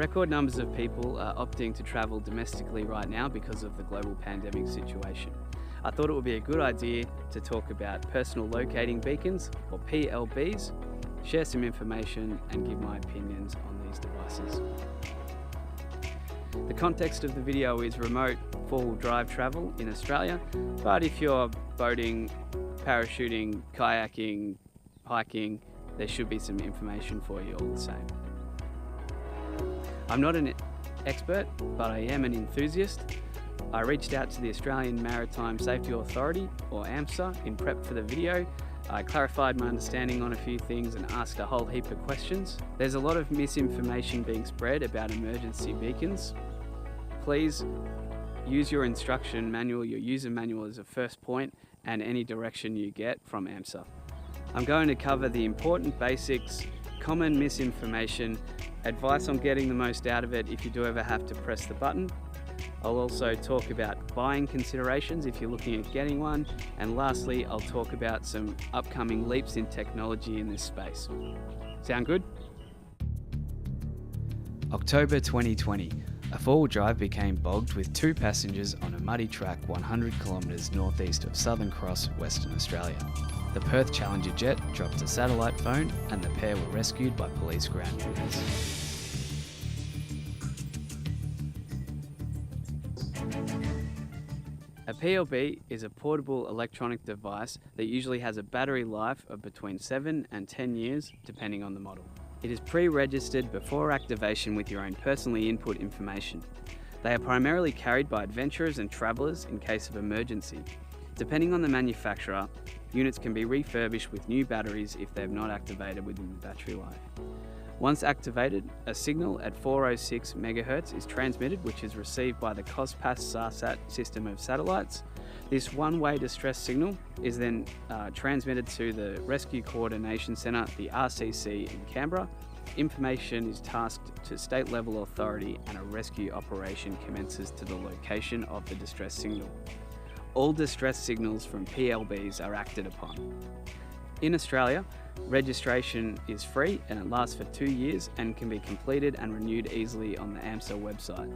Record numbers of people are opting to travel domestically right now because of the global pandemic situation. I thought it would be a good idea to talk about personal locating beacons, or PLBs, share some information and give my opinions on these devices. The context of the video is remote four-wheel drive travel in Australia, but if you're boating, parachuting, kayaking, hiking, there should be some information for you all the same. I'm not an expert, but I am an enthusiast. I reached out to the Australian Maritime Safety Authority, or AMSA, in prep for the video. I clarified my understanding on a few things and asked a whole heap of questions. There's a lot of misinformation being spread about emergency beacons. Please use your instruction manual, your user manual as a first point, and any direction you get from AMSA. I'm going to cover the important basics, common misinformation, advice on getting the most out of it if you do ever have to press the button. I'll also talk about buying considerations if you're looking at getting one, and lastly I'll talk about some upcoming leaps in technology in this space. Sound good? October 2020, a four-wheel drive became bogged with two passengers on a muddy track 100 kilometres northeast of Southern Cross, Western Australia. The Perth Challenger jet dropped a satellite phone and the pair were rescued by police ground units. A PLB is a portable electronic device that usually has a battery life of between 7 and 10 years, depending on the model. It is pre-registered before activation with your own personally input information. They are primarily carried by adventurers and travellers in case of emergency. Depending on the manufacturer, units can be refurbished with new batteries if they have not activated within the battery life. Once activated, a signal at 406 MHz is transmitted, which is received by the COSPAS SARSAT system of satellites. This one-way distress signal is then transmitted to the Rescue Coordination Centre, the RCC in Canberra. Information is tasked to state-level authority and a rescue operation commences to the location of the distress signal. All distress signals from PLBs are acted upon. In Australia, registration is free and it lasts for 2 years and can be completed and renewed easily on the AMSA website.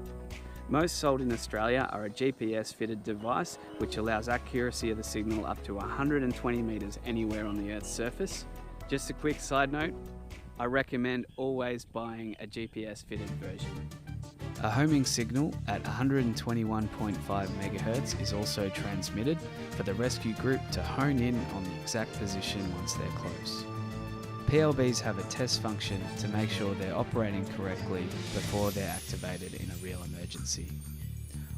Most sold in Australia are a GPS-fitted device which allows accuracy of the signal up to 120 metres anywhere on the Earth's surface. Just a quick side note, I recommend always buying a GPS-fitted version. A homing signal at 121.5 MHz is also transmitted for the rescue group to hone in on the exact position once they're close. PLBs have a test function to make sure they're operating correctly before they're activated in a real emergency.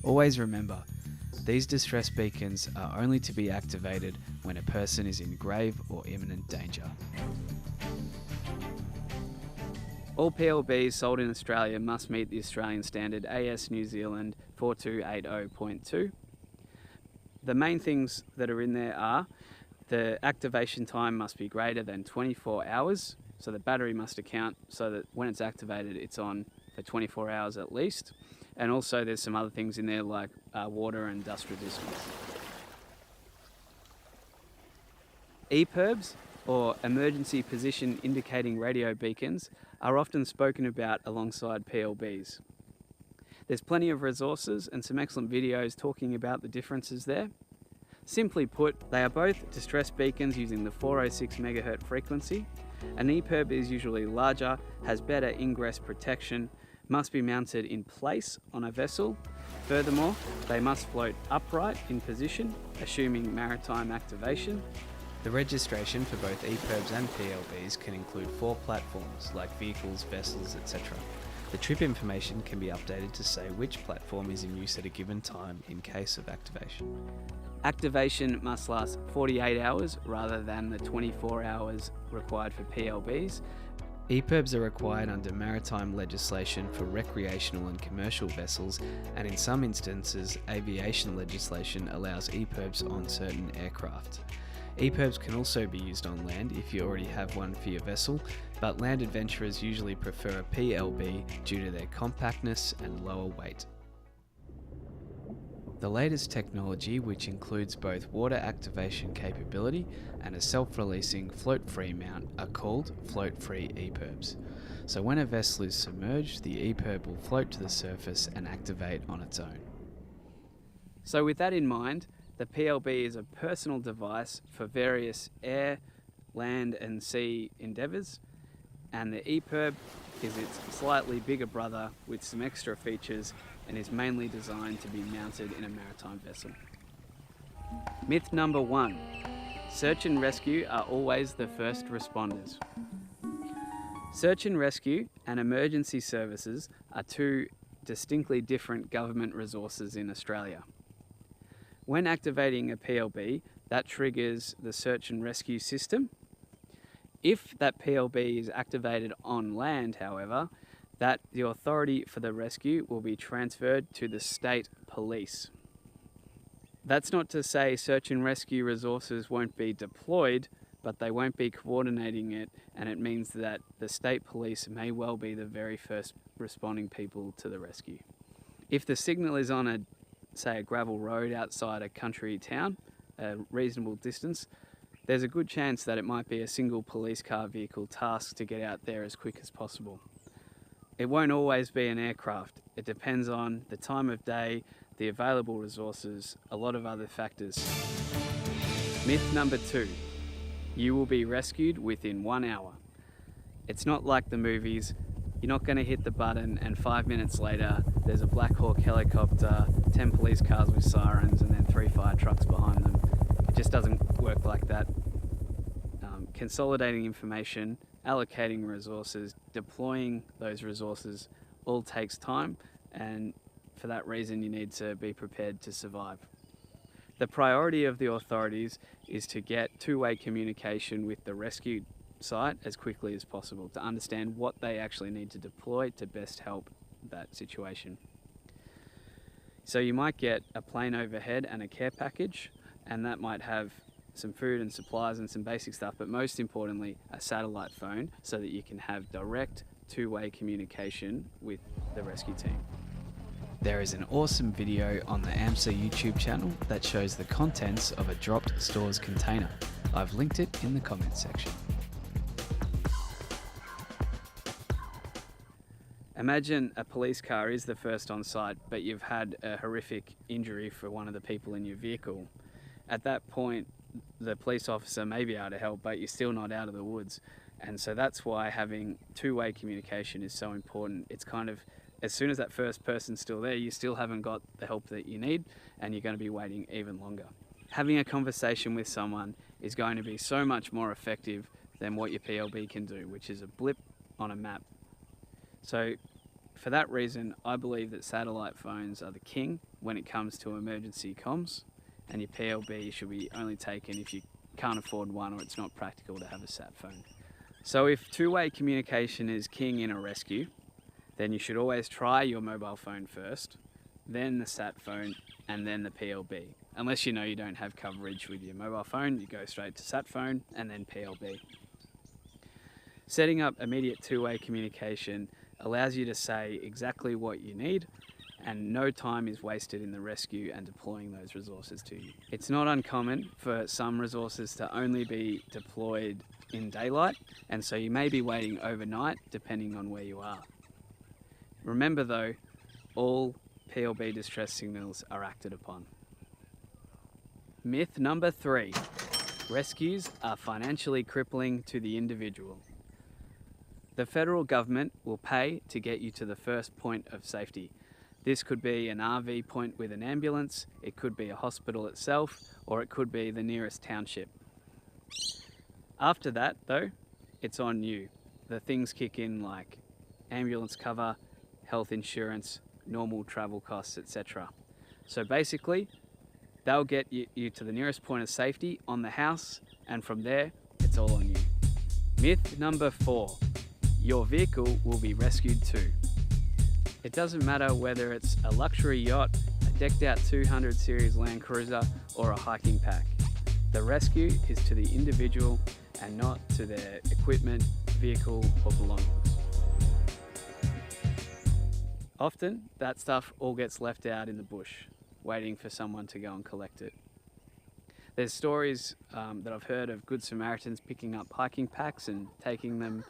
Always remember, these distress beacons are only to be activated when a person is in grave or imminent danger. All PLBs sold in Australia must meet the Australian standard AS New Zealand 4280.2. The main things that are in there are the activation time must be greater than 24 hours, so the battery must account so that when it's activated it's on for 24 hours at least, and also there's some other things in there like water and dust resistance. EPIRBs, or emergency position indicating radio beacons, are often spoken about alongside PLBs. There's plenty of resources and some excellent videos talking about the differences there. Simply put, they are both distress beacons using the 406 MHz frequency. An EPIRB is usually larger, has better ingress protection, must be mounted in place on a vessel. Furthermore, they must float upright in position, assuming maritime activation. The registration for both EPIRBs and PLBs can include 4 platforms like vehicles, vessels, etc. The trip information can be updated to say which platform is in use at a given time in case of activation. Activation must last 48 hours rather than the 24 hours required for PLBs. EPIRBs are required under maritime legislation for recreational and commercial vessels, and in some instances, aviation legislation allows EPIRBs on certain aircraft. EPIRBs can also be used on land if you already have one for your vessel, but land adventurers usually prefer a PLB due to their compactness and lower weight. The latest technology, which includes both water activation capability and a self-releasing float-free mount, are called float-free EPIRBs. so when a vessel is submerged, the EPIRB will float to the surface and activate on its own. So with that in mind, the PLB is a personal device for various air, land and sea endeavours, and the EPIRB is its slightly bigger brother with some extra features and is mainly designed to be mounted in a maritime vessel. Myth number 1. Search and rescue are always the first responders. Search and rescue and emergency services are two distinctly different government resources in Australia. When activating a PLB, that triggers the search and rescue system. If that PLB is activated on land, however, the authority for the rescue will be transferred to the state police. That's not to say search and rescue resources won't be deployed, but they won't be coordinating it, and it means that the state police may well be the very first responding people to the rescue. If the signal is on say a gravel road outside a country town, a reasonable distance, there's a good chance that it might be a single police car vehicle tasked to get out there as quick as possible. It won't always be an aircraft. It depends on the time of day, the available resources, a lot of other factors. Myth number 2. You will be rescued within 1 hour. It's not like the movies. You're not going to hit the button and 5 minutes later there's a Black Hawk helicopter, 10 police cars with sirens and then 3 fire trucks behind them. It just doesn't work like that. Consolidating information, allocating resources, deploying those resources all takes time, and for that reason you need to be prepared to survive. The priority of the authorities is to get two-way communication with the rescue site as quickly as possible to understand what they actually need to deploy to best help that situation. So you might get a plane overhead and a care package, and that might have some food and supplies and some basic stuff, but most importantly a satellite phone so that you can have direct two-way communication with the rescue team. There is an awesome video on the AMSA YouTube channel that shows the contents of a dropped stores container. I've linked it in the comments section. Imagine a police car is the first on site, but you've had a horrific injury for one of the people in your vehicle. At that point, the police officer may be able to help, but you're still not out of the woods. And so that's why having two-way communication is so important. It's kind of, as soon as that first person's still there, you still haven't got the help that you need, and you're going to be waiting even longer. Having a conversation with someone is going to be so much more effective than what your PLB can do, which is a blip on a map. So for that reason, I believe that satellite phones are the king when it comes to emergency comms, and your PLB should be only taken if you can't afford one or it's not practical to have a sat phone. So if two-way communication is king in a rescue, then you should always try your mobile phone first, then the sat phone, and then the PLB. Unless you know you don't have coverage with your mobile phone, you go straight to sat phone and then PLB. Setting up immediate two-way communication allows you to say exactly what you need, and no time is wasted in the rescue and deploying those resources to you. It's not uncommon for some resources to only be deployed in daylight, and so you may be waiting overnight depending on where you are. Remember though, all PLB distress signals are acted upon. Myth number 3. Rescues are financially crippling to the individual. The federal government will pay to get you to the first point of safety. This could be an RV point with an ambulance, it could be a hospital itself, or it could be the nearest township. After that though, it's on you. The things kick in like ambulance cover, health insurance, normal travel costs, etc. So basically, they'll get you to the nearest point of safety on the house, and from there, it's all on you. Myth number 4. Your vehicle will be rescued too. It doesn't matter whether it's a luxury yacht, a decked out 200 series Land Cruiser, or a hiking pack. The rescue is to the individual and not to their equipment, vehicle, or belongings. Often, that stuff all gets left out in the bush, waiting for someone to go and collect it. There's stories that I've heard of Good Samaritans picking up hiking packs and taking them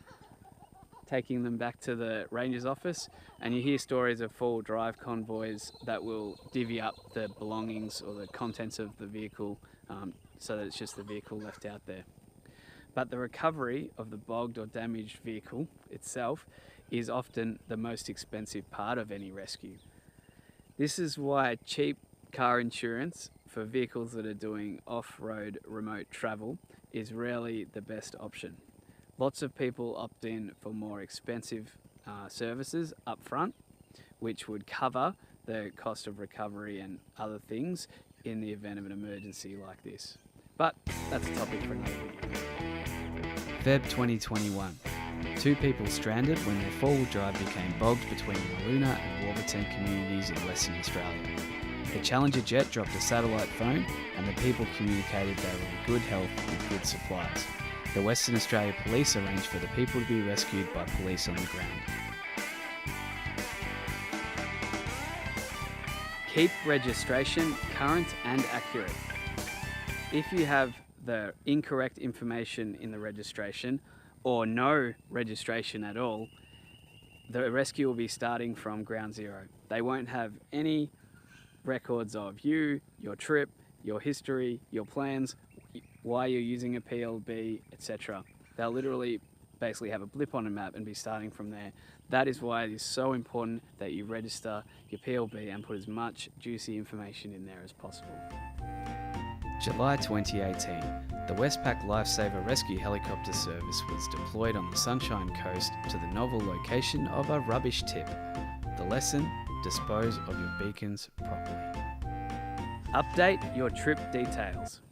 taking them back to the ranger's office, and you hear stories of four-wheel drive convoys that will divvy up the belongings or the contents of the vehicle so that it's just the vehicle left out there. But the recovery of the bogged or damaged vehicle itself is often the most expensive part of any rescue. This is why cheap car insurance for vehicles that are doing off-road remote travel is rarely the best option. Lots of people opt in for more expensive services up front, which would cover the cost of recovery and other things in the event of an emergency like this. But that's a topic for another video. Feb 2021. 2 people stranded when their four-wheel drive became bogged between the Luna and Warburton communities in Western Australia. The Challenger jet dropped a satellite phone and the people communicated they were in good health with good supplies. The Western Australia Police arranged for the people to be rescued by police on the ground. Keep registration current and accurate. If you have the incorrect information in the registration or no registration at all, the rescue will be starting from ground zero. They won't have any records of you, your trip, your history, your plans, why you're using a PLB, etc. They'll literally basically have a blip on a map and be starting from there. That is why it is so important that you register your PLB and put as much juicy information in there as possible. July 2018, the Westpac Lifesaver Rescue Helicopter Service was deployed on the Sunshine Coast to the novel location of a rubbish tip. The lesson: dispose of your beacons properly. Update your trip details.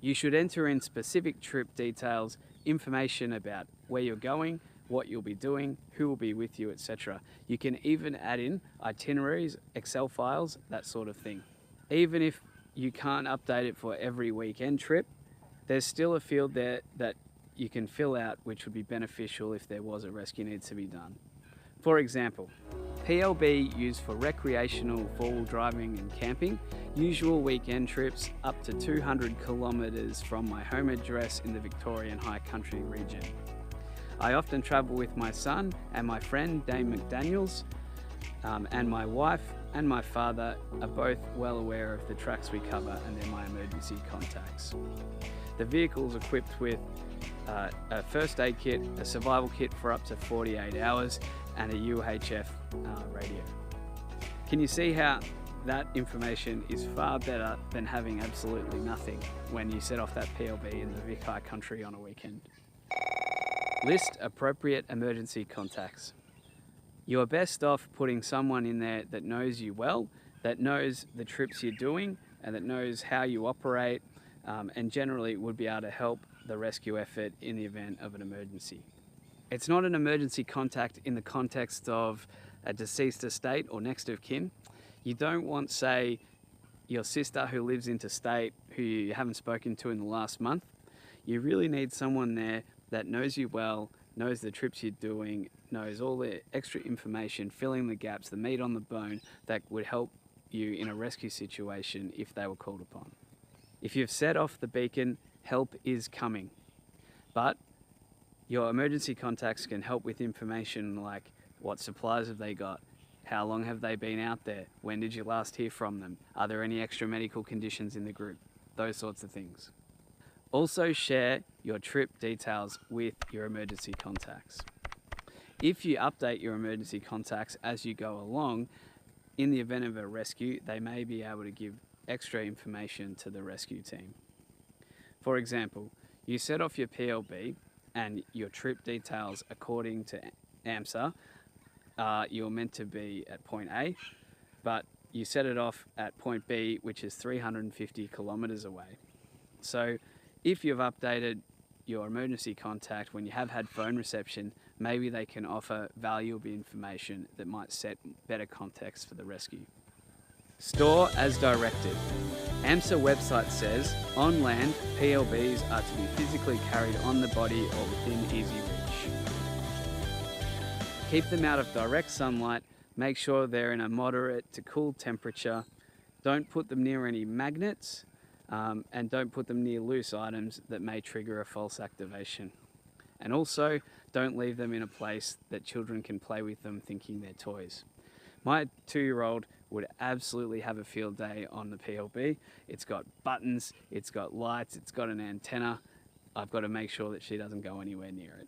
You should enter in specific trip details, information about where you're going, what you'll be doing, who will be with you, etc. You can even add in itineraries, Excel files, that sort of thing. Even if you can't update it for every weekend trip, there's still a field there that you can fill out which would be beneficial if there was a rescue need to be done. For example, PLB used for recreational four-wheel driving and camping, usual weekend trips up to 200 kilometres from my home address in the Victorian High Country region. I often travel with my son and my friend Dame McDaniels, and my wife and my father are both well aware of the tracks we cover, and they're my emergency contacts. The vehicle's equipped with a first aid kit, a survival kit for up to 48 hours, and a UHF radio. Can you see how that information is far better than having absolutely nothing when you set off that PLB in the Vic High Country on a weekend? List appropriate emergency contacts. You are best off putting someone in there that knows you well, that knows the trips you're doing, and that knows how you operate, and generally would be able to help the rescue effort in the event of an emergency. It's not an emergency contact in the context of a deceased estate or next of kin. You don't want, say, your sister who lives interstate who you haven't spoken to in the last month. You really need someone there that knows you well, knows the trips you're doing, knows all the extra information, filling the gaps, the meat on the bone that would help you in a rescue situation if they were called upon. If you've set off the beacon, help is coming. But your emergency contacts can help with information like what supplies have they got, how long have they been out there, when did you last hear from them, are there any extra medical conditions in the group, those sorts of things. Also share your trip details with your emergency contacts. If you update your emergency contacts as you go along, in the event of a rescue, they may be able to give extra information to the rescue team. For example, you set off your PLB and your trip details according to AMSA, you're meant to be at point A, but you set it off at point B, which is 350 kilometres away. So if you've updated your emergency contact when you have had phone reception, maybe they can offer valuable information that might set better context for the rescue. Store as directed. AMSA website says, on land, PLBs are to be physically carried on the body or within easy reach. Keep them out of direct sunlight, make sure they're in a moderate to cool temperature, don't put them near any magnets, and don't put them near loose items that may trigger a false activation. And also, don't leave them in a place that children can play with them thinking they're toys. My 2-year-old would absolutely have a field day on the PLB. It's got buttons, it's got lights, it's got an antenna. I've got to make sure that she doesn't go anywhere near it.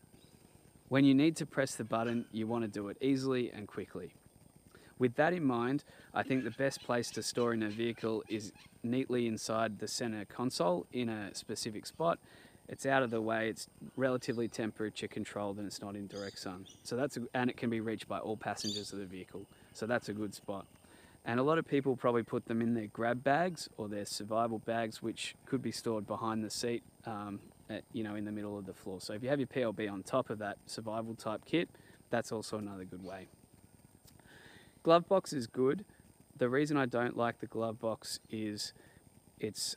When you need to press the button, you want to do it easily and quickly. With that in mind, I think the best place to store in a vehicle is neatly inside the center console in a specific spot. It's out of the way, it's relatively temperature controlled, and it's not in direct sun. And it can be reached by all passengers of the vehicle. So that's a good spot. And a lot of people probably put them in their grab bags or their survival bags, which could be stored behind the seat, in the middle of the floor. So if you have your PLB on top of that survival type kit, that's also another good way. Glove box is good. The reason I don't like the glove box is if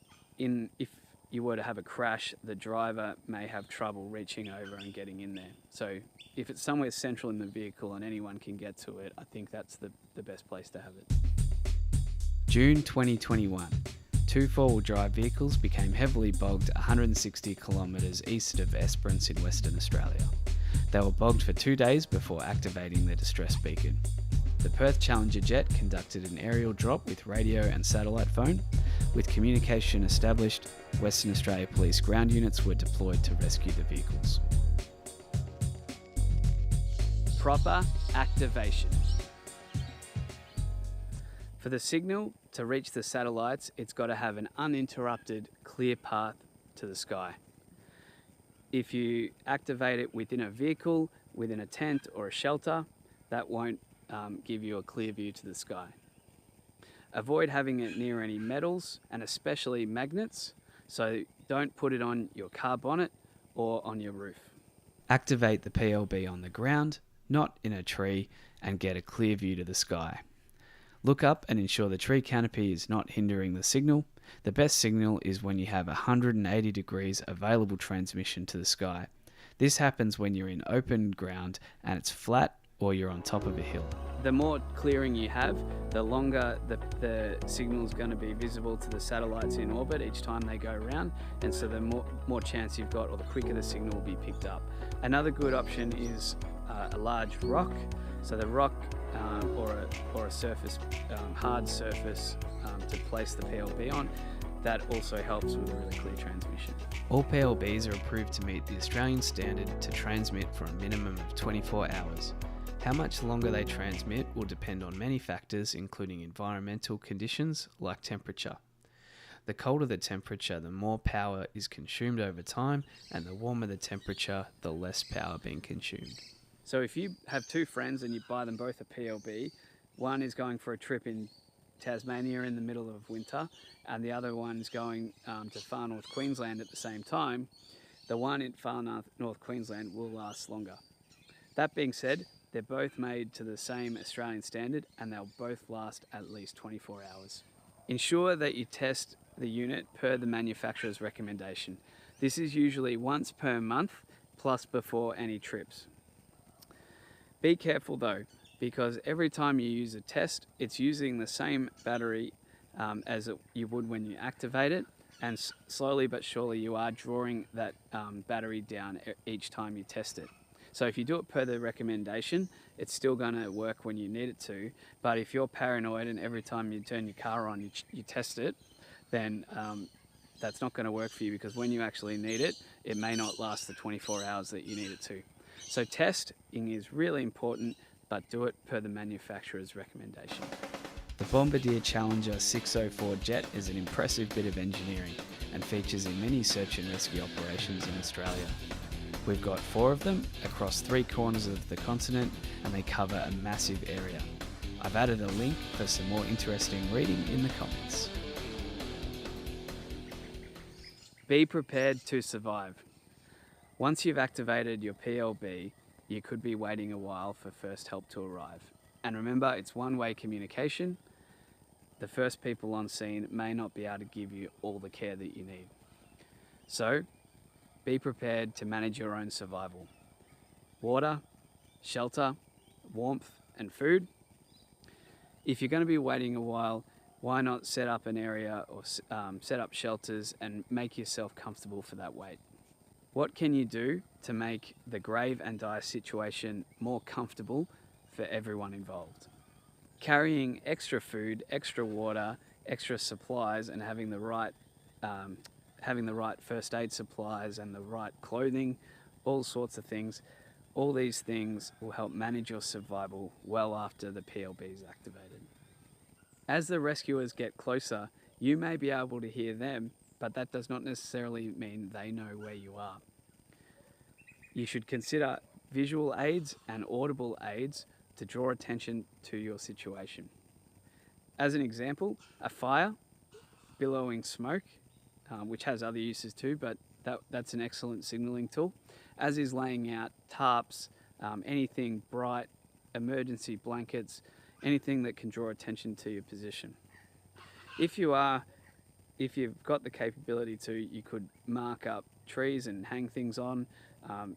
you were to have a crash, the driver may have trouble reaching over and getting in there. So if it's somewhere central in the vehicle and anyone can get to it, I think that's the best place to have it. June 2021. 2 4-wheel drive vehicles became heavily bogged 160 kilometres east of Esperance in Western Australia. They were bogged for 2 days before activating the distress beacon. The Perth Challenger jet conducted an aerial drop with radio and satellite phone. With communication established, Western Australia Police ground units were deployed to rescue the vehicles. Proper activation. For the signal to reach the satellites, it's got to have an uninterrupted, clear path to the sky. If you activate it within a vehicle, within a tent or a shelter, that won't give you a clear view to the sky. Avoid having it near any metals and especially magnets, so don't put it on your car bonnet or on your roof. Activate the PLB on the ground, not in a tree, and get a clear view to the sky. Look up and ensure the tree canopy is not hindering the signal. The best signal is when you have 180 degrees available transmission to the sky. This happens when you're in open ground and it's flat or you're on top of a hill. The more clearing you have, the longer the signal is going to be visible to the satellites in orbit each time they go around, and so the more chance you've got, or the quicker the signal will be picked up. Another good option is a large rock. So the rock or a surface, hard surface to place the PLB on, that also helps with a really clear transmission. All PLBs are approved to meet the Australian standard to transmit for a minimum of 24 hours. How much longer they transmit will depend on many factors, including environmental conditions like temperature. The colder the temperature, the more power is consumed over time, and the warmer the temperature, the less power being consumed. So if you have 2 friends and you buy them both a PLB, one is going for a trip in Tasmania in the middle of winter, and the other one's going to far north Queensland at the same time, the one in far north Queensland will last longer. That being said, they're both made to the same Australian standard and they'll both last at least 24 hours. Ensure that you test the unit per the manufacturer's recommendation. This is usually once per month, plus before any trips. Be careful though, because every time you use a test, it's using the same battery as you would when you activate it, and slowly but surely you are drawing that battery down each time you test it. So if you do it per the recommendation, it's still going to work when you need it to, but if you're paranoid and every time you turn your car on you test it, then that's not going to work for you, because when you actually need it, it may not last the 24 hours that you need it to. So testing is really important, but do it per the manufacturer's recommendation. The Bombardier Challenger 604 jet is an impressive bit of engineering and features in many search and rescue operations in Australia. We've got 4 of them across 3 corners of the continent, and they cover a massive area. I've added a link for some more interesting reading in the comments. Be prepared to survive. Once you've activated your PLB, you could be waiting a while for first help to arrive. And remember, it's one-way communication. The first people on scene may not be able to give you all the care that you need. So, be prepared to manage your own survival. Water, shelter, warmth, and food. If you're going to be waiting a while, why not set up an area or set up shelters and make yourself comfortable for that wait? What can you do to make the grave and dire situation more comfortable for everyone involved? Carrying extra food, extra water, extra supplies, and having the right first aid supplies and the right clothing, all sorts of things. All these things will help manage your survival well after the PLB is activated. As the rescuers get closer, you may be able to hear them, but that does not necessarily mean they know where you are. You should consider visual aids and audible aids to draw attention to your situation. As an example, a fire, billowing smoke, which has other uses too, but that's an excellent signalling tool, as is laying out tarps, anything bright, emergency blankets, anything that can draw attention to your position. If you've got the capability to, you could mark up trees and hang things on.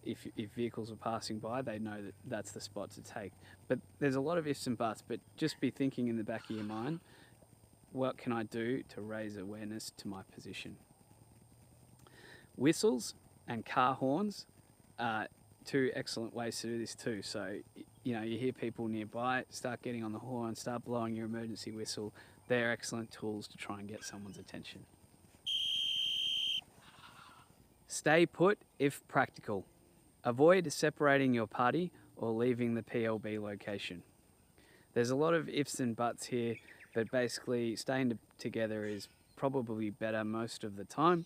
If vehicles are passing by, they know that that's the spot to take. But there's a lot of ifs and buts, but just be thinking in the back of your mind, what can I do to raise awareness to my position? Whistles and car horns are two excellent ways to do this too. So, you hear people nearby, start getting on the horn, start blowing your emergency whistle. They're excellent tools to try and get someone's attention. Stay put if practical. Avoid separating your party or leaving the PLB location. There's a lot of ifs and buts here, but basically staying together is probably better most of the time.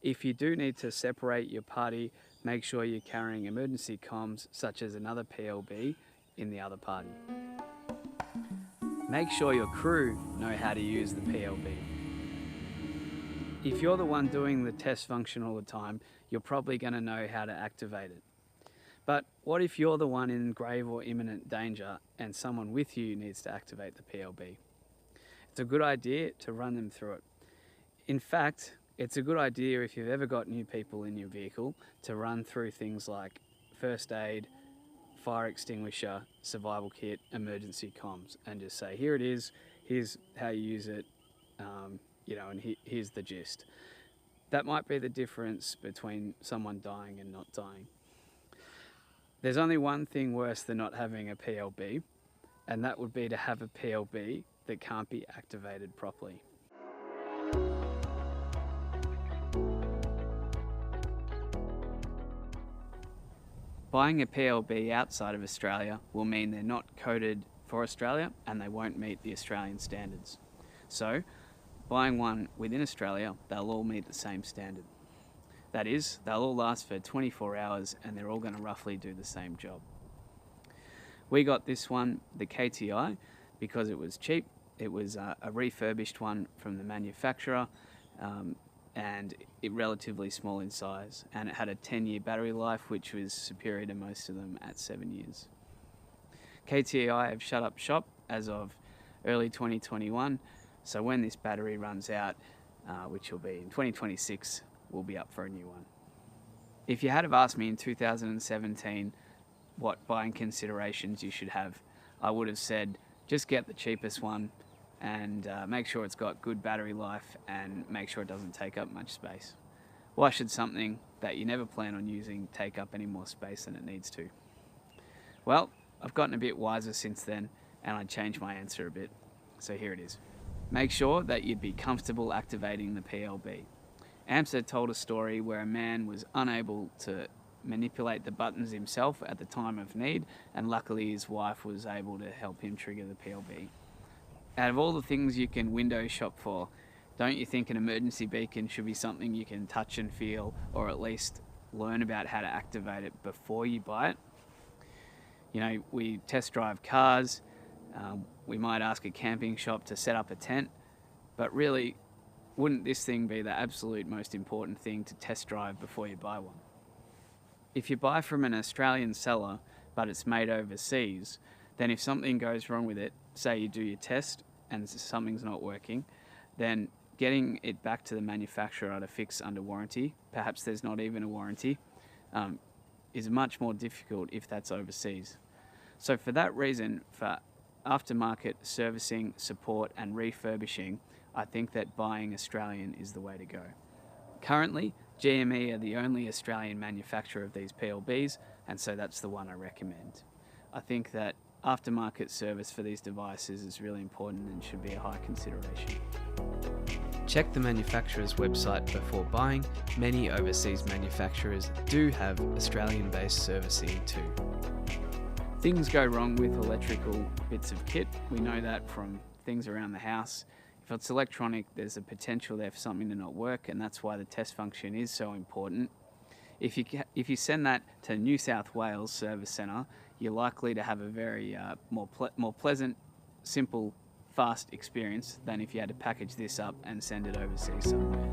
If you do need to separate your party, make sure you're carrying emergency comms such as another PLB in the other party. Make sure your crew know how to use the PLB. If you're the one doing the test function all the time, you're probably going to know how to activate it. But what if you're the one in grave or imminent danger and someone with you needs to activate the PLB? It's a good idea to run them through it. In fact, it's a good idea if you've ever got new people in your vehicle to run through things like first aid, fire extinguisher, survival kit, emergency comms, and just say, here it is, here's how you use it, and here's the gist. That might be the difference between someone dying and not dying. There's only one thing worse than not having a PLB, and that would be to have a PLB that can't be activated properly. Buying a PLB outside of Australia will mean they're not coded for Australia and they won't meet the Australian standards. So, buying one within Australia, they'll all meet the same standard. That is, they'll all last for 24 hours and they're all going to roughly do the same job. We got this one, the KTI, because it was cheap. It was a refurbished one from the manufacturer, and it relatively small in size, and it had a 10-year battery life, which was superior to most of them at 7 years. KTI have shut up shop as of early 2021, so when this battery runs out, which will be in 2026, we'll be up for a new one. If you had have asked me in 2017 what buying considerations you should have, I would have said just get the cheapest one and make sure it's got good battery life and make sure it doesn't take up much space. Why should something that you never plan on using take up any more space than it needs to? Well, I've gotten a bit wiser since then and I changed my answer a bit. So here it is. Make sure that you'd be comfortable activating the PLB. AMSA told a story where a man was unable to manipulate the buttons himself at the time of need, and luckily his wife was able to help him trigger the PLB. Out of all the things you can window shop for, don't you think an emergency beacon should be something you can touch and feel, or at least learn about how to activate it before you buy it? We test drive cars, we might ask a camping shop to set up a tent, but really, wouldn't this thing be the absolute most important thing to test drive before you buy one? If you buy from an Australian seller, but it's made overseas, then if something goes wrong with it, say you do your test and something's not working, then getting it back to the manufacturer to fix under warranty, perhaps there's not even a warranty, is much more difficult if that's overseas. So for that reason, for aftermarket servicing, support and refurbishing, I think that buying Australian is the way to go. Currently, GME are the only Australian manufacturer of these PLBs, and so that's the one I recommend. I think that aftermarket service for these devices is really important and should be a high consideration. Check the manufacturer's website before buying. Many overseas manufacturers do have Australian-based servicing too. Things go wrong with electrical bits of kit. We know that from things around the house. If it's electronic, there's a potential there for something to not work, and that's why the test function is so important. If you send that to New South Wales Service Centre, you're likely to have a very more pleasant, simple, fast experience than if you had to package this up and send it overseas somewhere.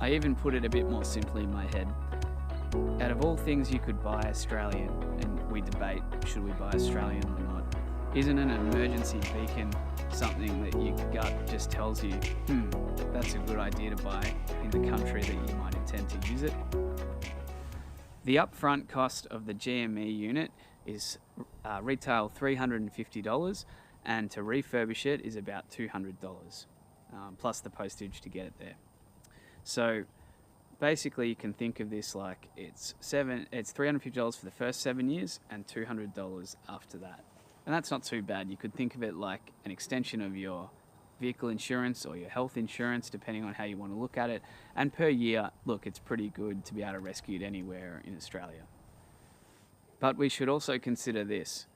I even put it a bit more simply in my head. Out of all things you could buy Australian, and we debate should we buy Australian or not, isn't an emergency beacon something that your gut just tells you, that's a good idea to buy in the country that you might intend to use it? The upfront cost of the GME unit is retail $350, and to refurbish it is about $200, plus the postage to get it there. So basically you can think of this like it's $350 for the first 7 years and $200 after that. And that's not too bad. You could think of it like an extension of your vehicle insurance or your health insurance, depending on how you want to look at it. And per year, look, it's pretty good to be able to rescue it anywhere in Australia. But we should also consider this.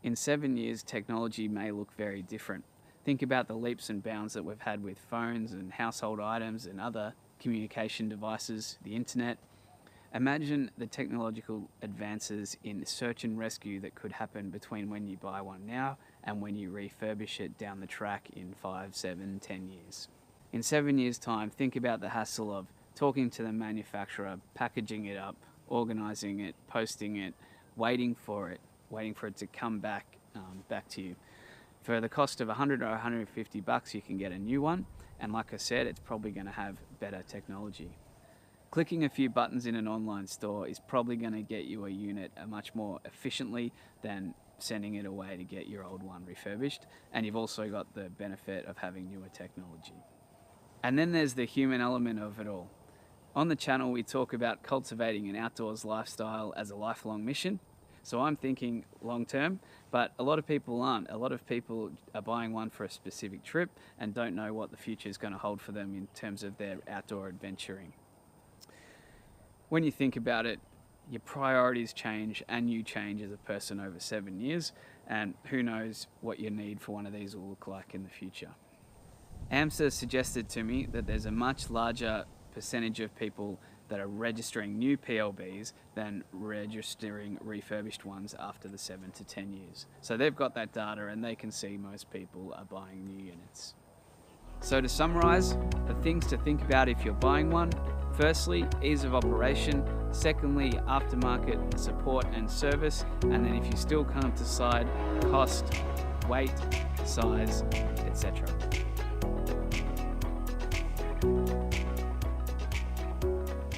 In 7 years, technology may look very different. Think about the leaps and bounds that we've had with phones and household items and other communication devices, the internet. Imagine the technological advances in search and rescue that could happen between when you buy one now and when you refurbish it down the track in 5, 7, 10 years. In 7 years' time, think about the hassle of talking to the manufacturer, packaging it up, organising it, posting it, waiting for it to come back to you. For the cost of $100 or $150, you can get a new one, and like I said, it's probably going to have better technology. Clicking a few buttons in an online store is probably going to get you a unit much more efficiently than sending it away to get your old one refurbished, and you've also got the benefit of having newer technology. And then there's the human element of it all. On the channel, we talk about cultivating an outdoors lifestyle as a lifelong mission. So I'm thinking long term, but a lot of people aren't. A lot of people are buying one for a specific trip and don't know what the future is going to hold for them in terms of their outdoor adventuring. When you think about it, your priorities change and you change as a person over 7 years, and who knows what your need for one of these will look like in the future. AMSA suggested to me that there's a much larger percentage of people that are registering new PLBs than registering refurbished ones after the 7 to 10 years. So they've got that data and they can see most people are buying new units. So to summarise, the things to think about if you're buying one: firstly, ease of operation; secondly, aftermarket support and service; and then if you still can't decide, cost, weight, size, etc.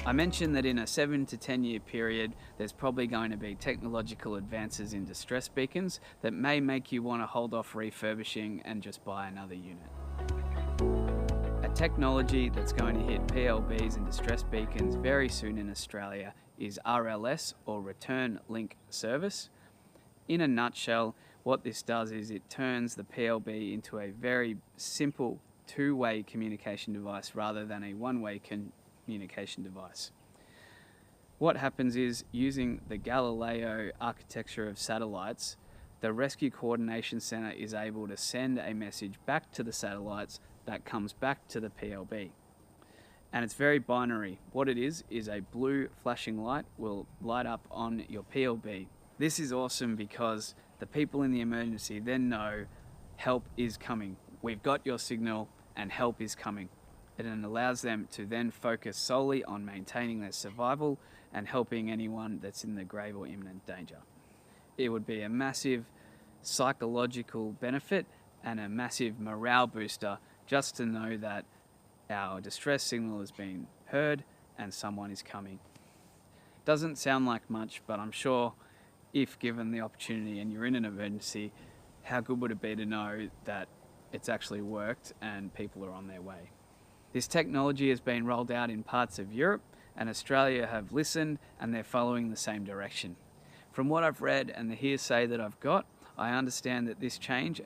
I mentioned that in a 7 to 10 year period, there's probably going to be technological advances in distress beacons that may make you want to hold off refurbishing and just buy another unit. A technology that's going to hit PLBs and distress beacons very soon in Australia is RLS, or Return Link Service. In a nutshell, what this does is it turns the PLB into a very simple two-way communication device rather than a one-way communication device. What happens is, using the Galileo architecture of satellites, the Rescue Coordination Centre is able to send a message back to the satellites that comes back to the PLB. And it's very binary. What it is a blue flashing light will light up on your PLB. This is awesome because the people in the emergency then know help is coming. We've got your signal and help is coming. It allows them to then focus solely on maintaining their survival and helping anyone that's in the grave or imminent danger. It would be a massive psychological benefit and a massive morale booster just to know that our distress signal has been heard and someone is coming. Doesn't sound like much, but I'm sure if given the opportunity and you're in an emergency, how good would it be to know that it's actually worked and people are on their way? This technology has been rolled out in parts of Europe and Australia have listened and they're following the same direction. From what I've read and the hearsay that I've got, I understand that this change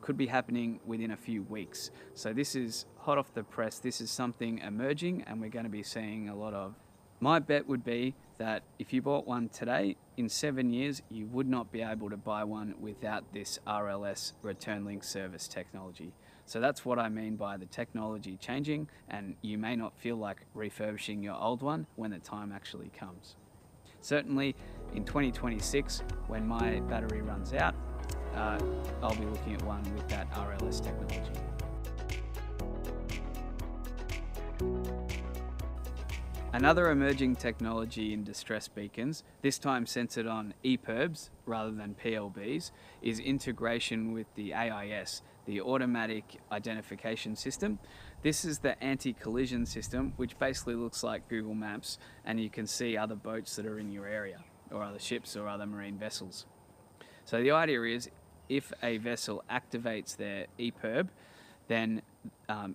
could be happening within a few weeks. So this is hot off the press. This is something emerging and we're going to be seeing a lot of. My bet would be that if you bought one today, in 7 years, you would not be able to buy one without this RLS return link service technology. So that's what I mean by the technology changing, and you may not feel like refurbishing your old one when the time actually comes. Certainly in 2026, when my battery runs out, I'll be looking at one with that RLS technology. Another emerging technology in distress beacons, this time centered on EPIRBs rather than PLBs, is integration with the AIS, the Automatic Identification System. This is the anti-collision system, which basically looks like Google Maps, and you can see other boats that are in your area, or other ships or other marine vessels. So the idea is, if a vessel activates their EPIRB, then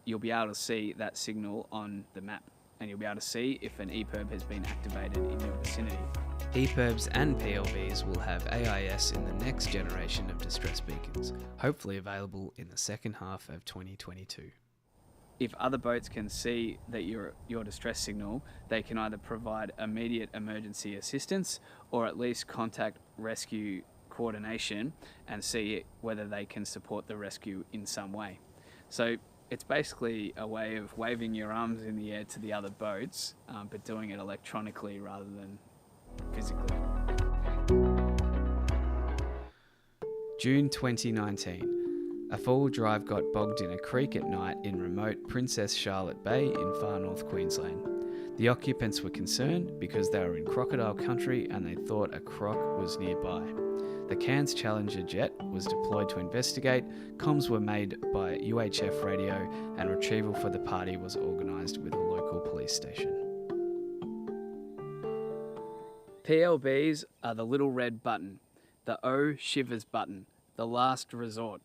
you'll be able to see that signal on the map, and you'll be able to see if an EPIRB has been activated in your vicinity. EPIRBs and PLBs will have AIS in the next generation of distress beacons, hopefully available in the second half of 2022. If other boats can see that your distress signal, they can either provide immediate emergency assistance or at least contact rescue coordination and see whether they can support the rescue in some way. So it's basically a way of waving your arms in the air to the other boats, but doing it electronically rather than physically. June 2019. A four-wheel drive got bogged in a creek at night in remote Princess Charlotte Bay in far north Queensland. The occupants were concerned because they were in crocodile country and they thought a croc was nearby. The Cairns Challenger jet was deployed to investigate, comms were made by UHF radio, and retrieval for the party was organised with a local police station. PLBs are the little red button, the oh shivers button, the last resort.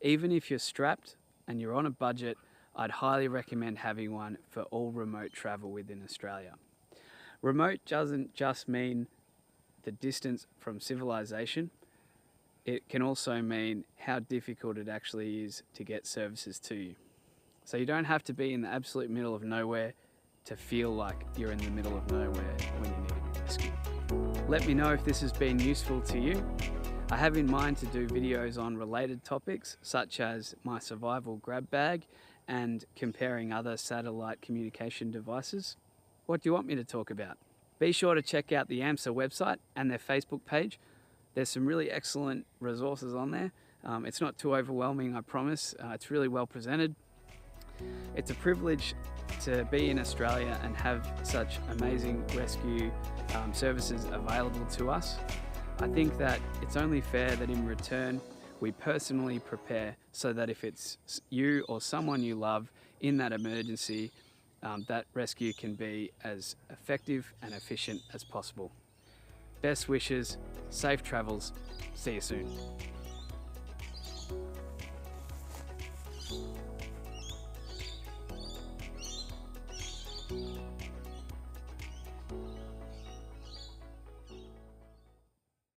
Even if you're strapped and you're on a budget, I'd highly recommend having one for all remote travel within Australia. Remote doesn't just mean the distance from civilization. It can also mean how difficult it actually is to get services to you. So you don't have to be in the absolute middle of nowhere to feel like you're in the middle of nowhere when you need to be rescued. Let me know if this has been useful to you. I have in mind to do videos on related topics such as my survival grab bag and comparing other satellite communication devices. What do you want me to talk about? Be sure to check out the AMSA website and their Facebook page. There's some really excellent resources on there. It's not too overwhelming, I promise. It's really well presented. It's a privilege to be in Australia and have such amazing rescue services available to us. I think that it's only fair that in return we personally prepare so that if it's you or someone you love in that emergency, that rescue can be as effective and efficient as possible. Best wishes, safe travels, see you soon.